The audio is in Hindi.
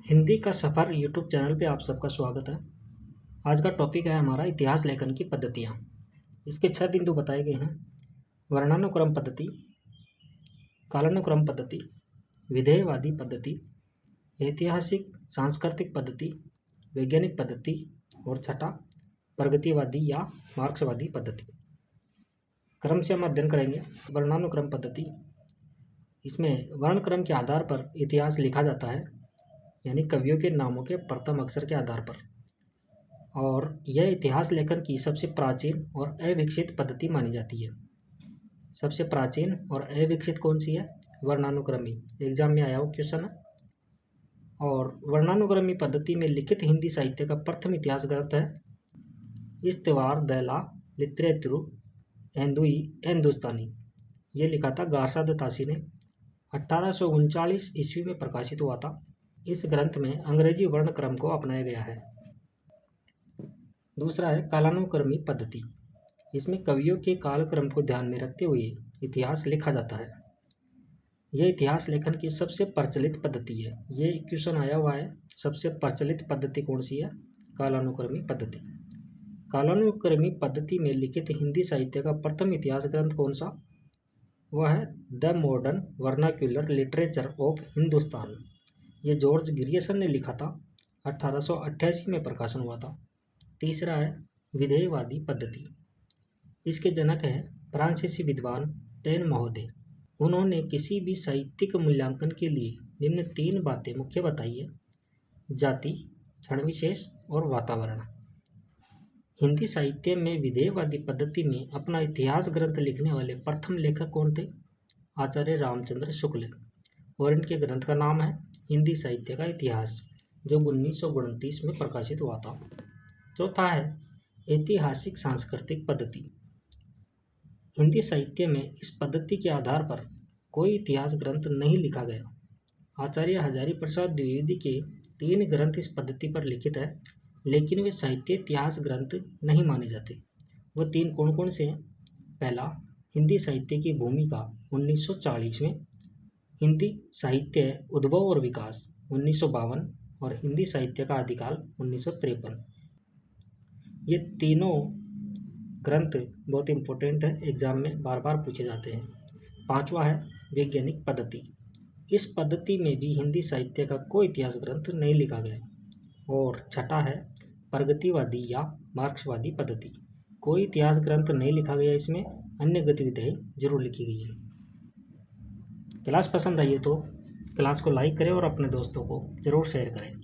हिंदी का सफ़र यूट्यूब चैनल पे आप सबका स्वागत है। आज का टॉपिक है हमारा इतिहास लेखन की पद्धतियाँ। इसके 6 बिंदु बताए गए हैं। वर्णानुक्रम पद्धति, कालानुक्रम पद्धति, विधेयवादी पद्धति, ऐतिहासिक सांस्कृतिक पद्धति, वैज्ञानिक पद्धति और छठा प्रगतिवादी या मार्क्सवादी पद्धति। क्रम से हम अध्ययन करेंगे। वर्णानुक्रम पद्धति, इसमें वर्णक्रम के आधार पर इतिहास लिखा जाता है, यानी कवियों के नामों के प्रथम अक्षर के आधार पर। और यह इतिहास लेखन की सबसे प्राचीन और अविकसित पद्धति मानी जाती है। सबसे प्राचीन और अविकसित कौन सी है? वर्णानुक्रमी। एग्जाम में आया हुआ क्वेश्चन है। और वर्णानुक्रमी पद्धति में लिखित हिंदी साहित्य का प्रथम इतिहास ग्रंथ है इस्तवार दैला लिटरेचर हिंदुस्तानी। ये लिखा था गारसा दत्तासी ने। 1839 ईस्वी में प्रकाशित हुआ था। इस ग्रंथ में अंग्रेजी वर्णक्रम को अपनाया गया है। दूसरा है कालानुक्रमी पद्धति। इसमें कवियों के कालक्रम को ध्यान में रखते हुए इतिहास लिखा जाता है। यह इतिहास लेखन की सबसे प्रचलित पद्धति है। ये क्वेश्चन आया हुआ है, सबसे प्रचलित पद्धति कौन सी है? कालानुक्रमी पद्धति। कालानुक्रमी पद्धति में लिखित हिंदी साहित्य का प्रथम इतिहास ग्रंथ कौन सा? वह है the modern vernacular literature of Hindustan. ये जॉर्ज ग्रियर्सन ने लिखा था। 1888 में प्रकाशन हुआ था। तीसरा है विधेयवादी पद्धति। इसके जनक हैं फ्रांसीसी विद्वान टैन महोदय। उन्होंने किसी भी साहित्यिक मूल्यांकन के लिए निम्न 3 बातें मुख्य बताई है: जाति, क्षण विशेष और वातावरण। हिंदी साहित्य में विधेयवादी पद्धति में अपना इतिहास ग्रंथ लिखने वाले प्रथम लेखक कौन थे? आचार्य रामचंद्र शुक्ल। और इनके ग्रंथ का नाम है हिंदी साहित्य का इतिहास, जो 1929 में प्रकाशित हुआ था। चौथा है ऐतिहासिक सांस्कृतिक पद्धति। हिंदी साहित्य में इस पद्धति के आधार पर कोई इतिहास ग्रंथ नहीं लिखा गया। आचार्य हजारी प्रसाद द्विवेदी के 3 ग्रंथ इस पद्धति पर लिखित है, लेकिन वे साहित्य इतिहास ग्रंथ नहीं माने जाते। वो 3 कौन कौन से हैं? पहला, हिंदी साहित्य की भूमिका 1940 में, हिंदी साहित्य उद्भव और विकास 1952 और हिंदी साहित्य का आदिकाल 1953। ये तीनों ग्रंथ बहुत इंपॉर्टेंट है, एग्जाम में बार बार पूछे जाते हैं। पांचवा है वैज्ञानिक पद्धति। इस पद्धति में भी हिंदी साहित्य का कोई इतिहास ग्रंथ नहीं लिखा गया। और छठा है प्रगतिवादी या मार्क्सवादी पद्धति। कोई इतिहास ग्रंथ नहीं लिखा गया, इसमें अन्य गतिविधियाँ जरूर लिखी गई है। क्लास पसंद आई है तो क्लास को लाइक करें और अपने दोस्तों को ज़रूर शेयर करें।